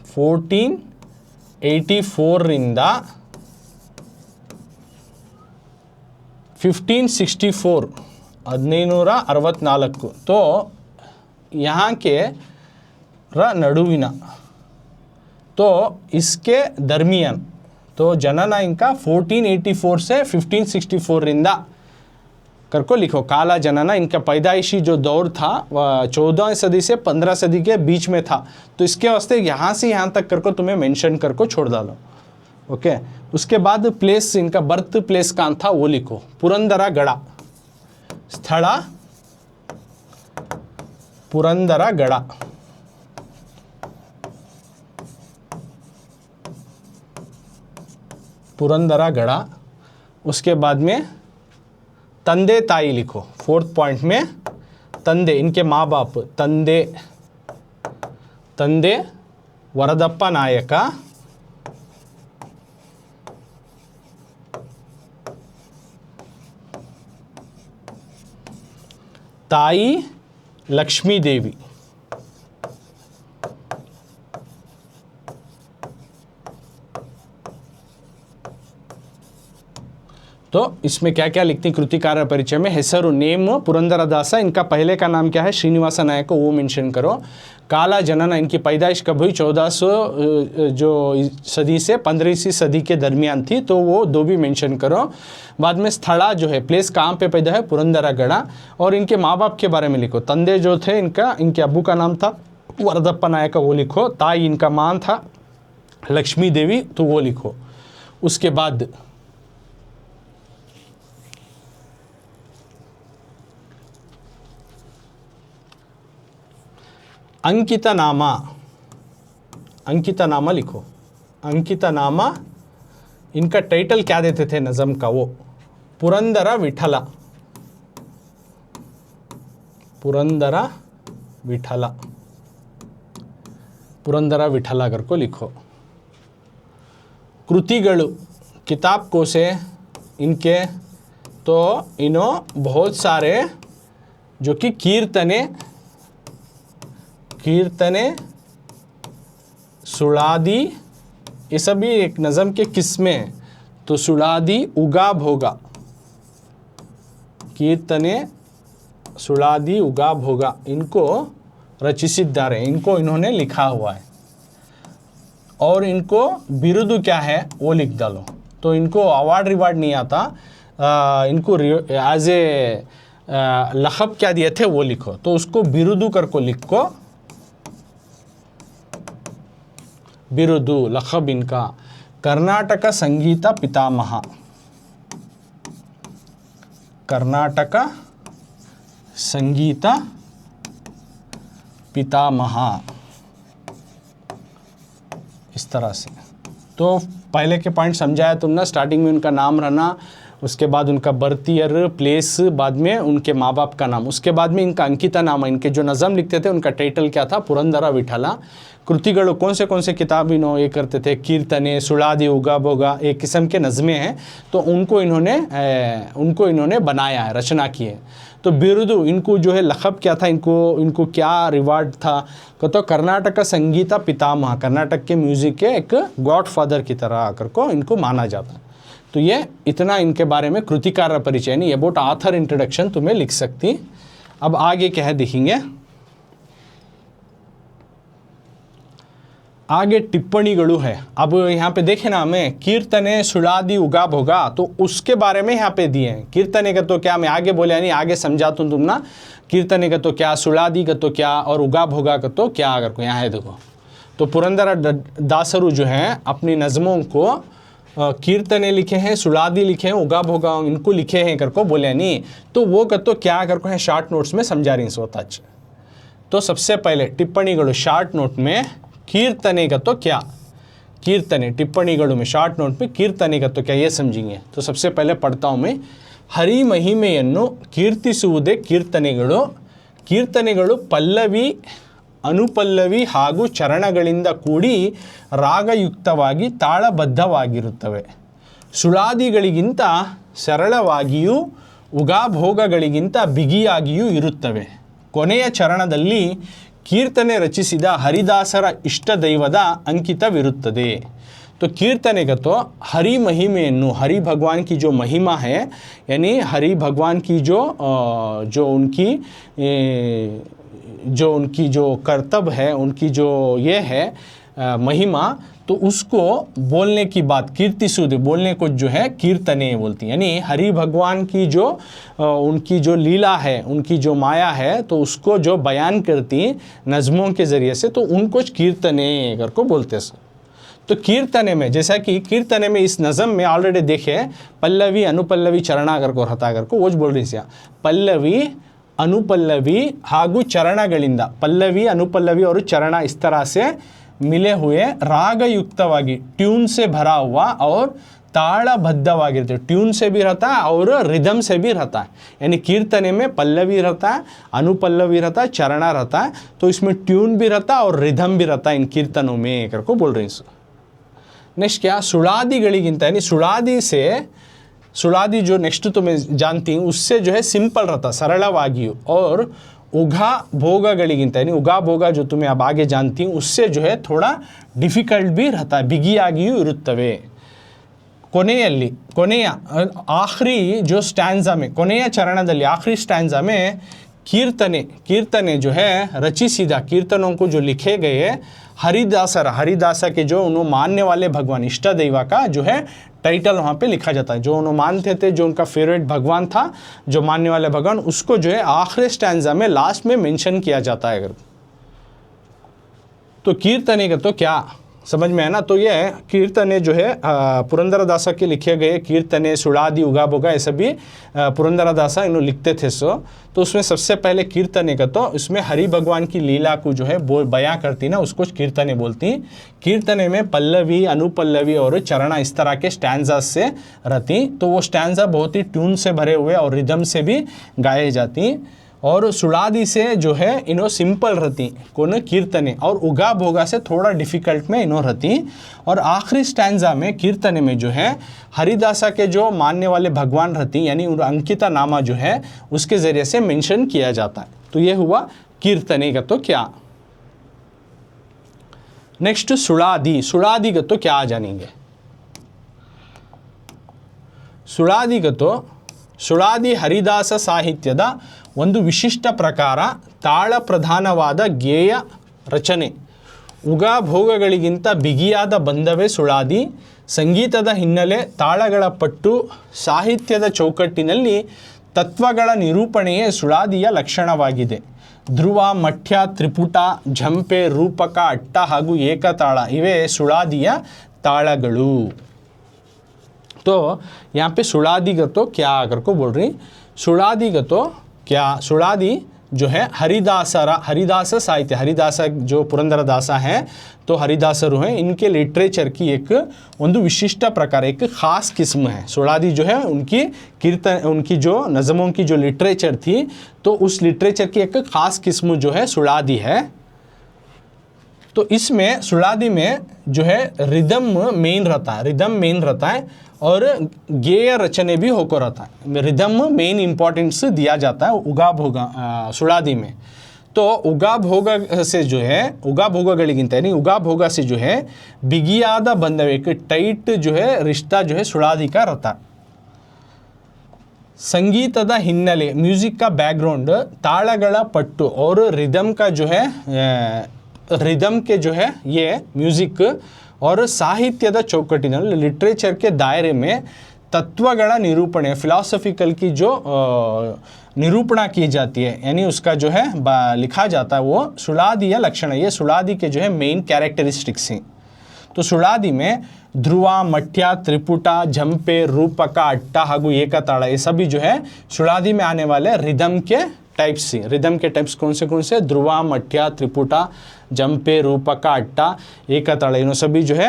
1484 रिंद 1564 1564, तो यहाँ के नडुविना, तो इसके दरमियान, तो जनना इनका 1484 से 1564 रिंदा करको लिखो। काला जनना, इनका पैदाइशी जो दौर था 14वीं सदी से 15 सदी के बीच में था, तो इसके वास्ते यहाँ से यहाँ तक करको तुम्हें मेंशन करको छोड़ डालो। ओके, उसके बाद प्लेस, इनका बर्थ प्लेस कहाँ था वो लिखो, पुरंदरगढ़, स्थल पुरंदरगढ़। पुरंदरागढ़, उसके बाद में तंदे ताई लिखो। 4th पॉइंट में तंदे, इनके माँ बाप, तंदे वरदप्पा नायक, ताई लक्ष्मी देवी। तो इसमें क्या क्या लिखती कृतिकार परिचय में, हेसरु नेम पुरंदरदास, इनका पहले का नाम क्या है, श्रीनिवास नायक, वो मेंशन करो। काला जनन, इनकी पैदाइश कब हुई, 1400 जो सदी से 15वीं सदी के दरमियान थी, तो वो 2 भी मेंशन करो। बाद में स्थला जो है, प्लेस कहाँ पे पैदा है, पुरंदरागढ़। और इनके माँ बाप के बारे में लिखो। तंदे जो थे इनके अब्बू का नाम था वरदप्पा नायक, वो लिखो। ताई इनका मां था लक्ष्मी देवी, तो वो लिखो। उसके बाद अंकिता नामा लिखो। अंकिता नामा, इनका टाइटल क्या देते थे नज़म का, वो पुरंदरा विठला, पुरंदरा विठला करको लिखो। कृतिगळु, किताब कोसे इनके, तो इन्हों बहुत सारे जो कि कीर्तने, सुड़ादी, ये सभी एक नज़म के किस्में हैं। तो सुड़ादी, उगा भोगा, कीर्तने सुड़ादी उगा भोगा, इनको रचिसिद्धार है, इनको इन्होंने लिखा हुआ है। और इनको बिरुदु क्या है वो लिख डालो। तो इनको अवार्ड रिवार्ड नहीं आता, इनको एज ए लखब क्या दिए थे वो लिखो। तो उसको बिरुदु करको लिखो, बिरुदु लखब इनका। कर्नाटक संगीत पितामह, कर्नाटक संगीत पितामह, इस तरह से। तो पहले के पॉइंट समझाया तुमने, स्टार्टिंग में उनका नाम रहना, उसके बाद उनका बर्थ ईयर, प्लेस, बाद में उनके माँ बाप का नाम, उसके बाद में इनका अंकिता नाम, इनके जो नज़म लिखते थे उनका टाइटल क्या था, पुरंदरा विठला। कृतिगढ़ कौन से किताब इन्हों ये करते थे, कीर्तने, सुड़ादी, उगा भोगा, एक किस्म के नज़में हैं। तो उनको इन्होंने बनाया है, रचना की है। तो बिरुदु, इनको जो है लखब क्या था, इनको क्या रिवार्ड था, तो कर्नाटक संगीत पितामह, कर्नाटक के म्यूज़िक के एक गॉड फादर की तरह आकर को इनको माना जाता है। तो ये इतना इनके बारे में कृतिकार परिचय नहीं, अबाउट ऑथर इंट्रोडक्शन तुम्हें लिख सकती। अब आगे क्या है देखेंगे, आगे टिप्पणीगळु है। अब यहाँ पे देखे ना हमें, कीर्तने सुड़ादी उगा भोगा, तो उसके बारे में यहाँ पे दिए हैं। कीर्तने का तो क्या, मैं आगे बोले नहीं, आगे समझाता हूँ तुम ना। कीर्तने का तो क्या, सुड़ादी का तो क्या, और उगा भोगा का तो क्या, अगर को यहाँ है देखो। तो पुरंदर दासरू जो हैं अपनी नज़मों को कीर्तने लिखे हैं, सुड़ादी लिखे हैं, उगा भोगा इनको लिखे हैं करको बोले नहीं। तो वो का तो क्या करको है, शॉर्ट नोट्स में समझा रही सोता। तो सबसे पहले टिप्पणीगळु शॉर्ट नोट में, कीर्तने का तो क्या, कीर्तने टिप्पणीगळु में शॉर्ट नोट में कीर्तने का तो क्या, ये समझेंगे। तो सबसे पहले पढ़ता हूँ मैं, हरि महिमेयन्नु कीर्तिसुವುದೇ कीर्तನೆಗಳು, कीर्तನೆಗಳು पल्लवी, ಅನುಪಲ್ಲವಿ ಹಾಗೂ ಚರಣಗಳಿಂದ ಕೂಡಿ ರಾಗಯುಕ್ತವಾಗಿ ತಾಳಬದ್ಧವಾಗಿರುತ್ತವೆ. ಸುಳಾದಿಗಳಿಗಿಂತ ಸರಳವಾಗಿಯೂ ಉಗಾಭೋಗಗಳಿಗಿಂತ ಬಿಗಿಯಾಗಿಯೂ ಇರುತ್ತವೆ. ಕೊನೆಯ ಚರಣದಲ್ಲಿ ಕೀರ್ತನೆ ರಚಿಸಿದ ಹರಿದಾಸರ ಇಷ್ಟದೈವದ ಅಂಕಿತವಿರುತ್ತದೆ. तो कीर्तने का तो हरि महिमेयन्नु, हरि भगवान की जो महिमा है, यानी हरि भगवान की जो उनकी जो कर्तव्य है, उनकी जो ये है महिमा, तो उसको बोलने की बात, कीर्ति सुध बोलने को जो है कीर्तने बोलती हैं। यानी हरि भगवान की जो उनकी जो लीला है, उनकी जो माया है, तो उसको जो बयान करती हैं नज़मों के ज़रिए से, तो उनको कीर्तने कर को बोलते हैं। तो कीर्तने में, जैसा कि कीर्तने में इस नज़म में ऑलरेडी देखे पल्लवी अनुपल्लवी चरणागर को हतागर को वो बोल रही पल्लवी अनुपल्लवी ಹಾಗೂ ಚರಣಗಳಿಂದ, पल्लवी अनुपल्लवी और चरण इस तरह से मिले हुए रागयुक्तವಾಗಿ, ट्यून से भरा हुआ और ताड़बद्धವಾಗಿರುತ್ತೆ, ट्यून से भी रहता है और रिदम से भी रहता है। यानी कीर्तने में पल्लवी रहता है, अनुपल्लवी रहता है, चरणा रहता है, तो इसमें ट्यून भी रहता है और रिदम भी रहता है इन कीर्तनों में करको बोल रहे हैं। नेक्स्ट क्या, सुड़ादिಗಳಿಗಿಂತ यानी सुड़ादी जो नेक्स्ट तो मैं जानती हूँ उससे जो है सिंपल रहता, सरलवागियु, और उगा भोगಗಳಿಗಿಂತ यानी उगा भोगा जो तुम्हें अब आगे जानती हूँ उससे जो है थोड़ा डिफ़िकल्ट भी रहता है, बिगियागियू इरुತ್ತವೆ। ಕೊನೆಯ आखिरी जो स्टैंजा में, ಕೊನೆಯ ಚರಣದಲ್ಲಿ आखिरी स्टैंजा में कीर्तने जो है रचिसिदा कीर्तनों को जो लिखे गए हरिदासा के जो उन्होंने मानने वाले भगवान इष्ट देवा का जो है टाइटल वहाँ पे लिखा जाता है। जो उन्होंने मानते थे, जो उनका फेवरेट भगवान था, जो मानने वाले भगवान, उसको जो है आखिरी स्टैंजा में लास्ट में मेंशन किया जाता है। अगर तो कीर्तने का तो क्या समझ में है ना। तो ये कीर्तने जो है पुरंदरदासा के लिखे गए कीर्तने, सुड़ादी, उगा भोगा, ये सभी पुरंदरदासा इन्होंने लिखते थे। तो उसमें सबसे पहले कीर्तने का तो इसमें हरि भगवान की लीला को जो है बयां करती ना, उसको कीर्तने बोलती। कीर्तने में पल्लवी, अनुपल्लवी और चरणा इस तरह के स्टैंजा से रहती, तो वो स्टैंजा बहुत ही ट्यून से भरे हुए और रिदम से भी गाए जाती। और सुड़ादी से जो है इन्हों सिंपल रहती कौन कीर्तने, और उगा भोगा से थोड़ा डिफ़िकल्ट में इन्हों रहती। और आखिरी स्टैंजा में कीर्तने में जो है हरिदासा के जो मानने वाले भगवान रहती, यानी अंकिता नामा जो है उसके ज़रिए से मेंशन किया जाता है। तो ये हुआ कीर्तने का तो क्या। नेक्स्ट सुड़ादी का तो क्या जानेंगे। ಸುಳಾದಿ ಹರಿದಾಸ ಸಾಹಿತ್ಯದ ಒಂದು ವಿಶಿಷ್ಟ ಪ್ರಕಾರ ತಾಳ ಪ್ರಧಾನವಾದ ಗೇಯ ರಚನೆ. ಉಗಾ ಭೋಗಗಳಿಗಿಂತ ಬಿಗಿಯಾದ ಬಂಧವೇ ಸುಳಾದಿ. ಸಂಗೀತದ ಹಿನ್ನೆಲೆ, ತಾಳಗಳ ಪಟ್ಟು, ಸಾಹಿತ್ಯದ ಚೌಕಟ್ಟಿನಲ್ಲಿ ತತ್ವಗಳ ನಿರೂಪಣೆಯೇ ಸುಳಾದಿಯ ಲಕ್ಷಣವಾಗಿದೆ. ಧ್ರುವ, ಮಠ್ಯ, ತ್ರಿಪುಟ, ಝಂಪೆ, ರೂಪಕ, ಅಟ್ಟ ಹಾಗೂ ಏಕತಾಳ ಇವೇ ಸುಳಾದಿಯ ತಾಳಗಳು. तो यहाँ पे सुड़ादिगत तो क्या अगर को बोल रही, सुड़ादिगत तो क्या, सुड़ादी जो है हरिदास साहित्य, हरिदासा जो पुरंदरदासा हैं तो हरिदासरु हैं, इनके लिटरेचर की एक विशिष्ट प्रकार, एक ख़ास किस्म है। सुड़ादी जो है उनकी कीर्तन, उनकी जो नज़मों की जो लिटरेचर थी, तो उस लिटरेचर की एक ख़ास किस्म जो है सुड़ादी है। तो इसमें सुड़ादी में जो है रिदम मेन रहता है और गेय रचने भी होकर रहता है। रिदम मेन इंपॉर्टेंस दिया जाता है उगा भोगा सुड़ादी में। तो उगा भोग से जो है उगा भोगಗಳಿಗಿಂತ यानी उगा भोगा से जो है बिगियादा बंधव, एक टाइट जो है रिश्ता जो है सुड़ादी का रहता है। संगीतದ ಹಿನ್ನೆಲೆ, म्यूजिक का बैकग्राउंड, ताళಗಳ पट्टू और रिदम का जो है रिदम के जो है ये म्यूजिक और साहित्यದ ಚೌಕಟ್ಟಿನಲ್ಲಿ, लिटरेचर के दायरे में तत्वಗಳ निरूपणे, फिलॉसफिकल की जो निरूपणा की जाती है, यानी उसका जो है लिखा जाता है, वो सुड़ादिಯ लक्षण, ये सुड़ादी के जो है मेन कैरेक्टरिस्टिक्स हैं। तो सुड़ादी में ध्रुव, मठ्य, त्रिपुटा, झंपे, रूपक, अट्टा ಹಾಗೂ ಏಕತಾಳ, ये सभी जो है सुड़ादी में आने वाले रिदम के टाइप्स ही। रिदम के टाइप्स कौन से, ध्रुव, मठ्य, त्रिपुटा, जंपे, रूपका, अट्टा, एकताल, इन सभी जो है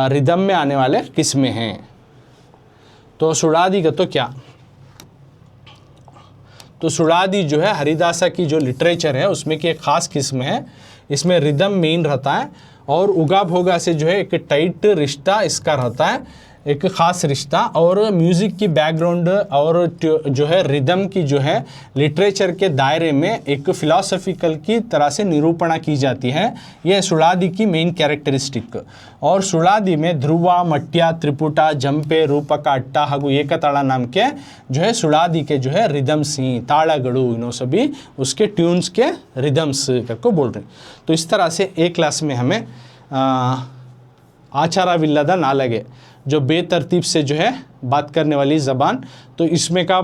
रिदम में आने वाले किस्में हैं। तो सुड़ादी का तो क्या, तो सुड़ादी जो है हरिदासा की जो लिटरेचर है उसमें की एक ख़ास किस्म है। इसमें रिदम मेन रहता है और उगा भोगा से जो है एक टाइट रिश्ता इसका रहता है, एक ख़ास रिश्ता। और म्यूज़िक की बैकग्राउंड और जो है रिदम की जो है लिटरेचर के दायरे में एक फ़िलॉसफिकल की तरह से निरूपणा की जाती है। यह सुड़ादी की मेन कैरेक्टरिस्टिक। और सुड़ादी में ध्रुव, मठ्य, त्रिपुटा, झंपे, रूपक, अट्टा ಹಾಗೂ ಏಕತಾಳ नाम के जो है सुड़ादी के जो है रिदम्स ही, ताड़गड़ू, इन्हों सभी उसके ट्यून्स के रिदम्स करके बोल रहे हैं। तो इस तरह से एक क्लास में हमें आचारविಲ್ಲದ ನಾಲಗೆ जो बेतरतीब से जो है बात करने वाली ज़बान। तो इसमें का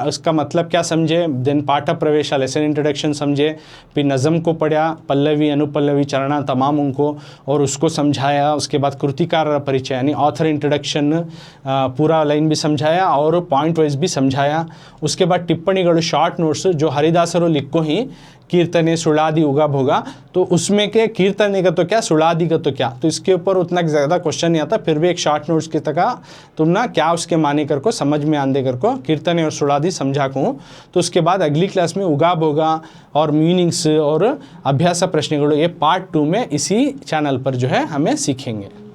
उसका मतलब क्या समझे, देन पाठ प्रवेश लेसन इंट्रोडक्शन समझे, फिर नज़म को पढ़ा, पल्लवी अनुपल्लवी चरणा तमाम उनको और उसको समझाया। उसके बाद कृतिकार परिचय यानी ऑथर इंट्रोडक्शन पूरा लाइन भी समझाया और पॉइंट वाइज भी समझाया। उसके बाद टिप्पणीಗಳು शॉर्ट नोट्स जो हरिदासರು लिखो ही कीर्तने सुड़ादि उगा भोगा, तो उसमें के कीर्तने का तो क्या, सुड़ादि का तो क्या, तो इसके ऊपर उतना ज़्यादा क्वेश्चन नहीं आता, फिर भी एक शॉर्ट नोट्स की तरह तुम ना क्या उसके माने कर को समझ में आंदे कर को कीर्तने और सुड़ादि समझा को। तो उसके बाद अगली क्लास में उगा भोगा और मीनिंग्स और अभ्यास प्रश्नಗಳು ये पार्ट 2 में इसी चैनल पर जो है हमें सीखेंगे।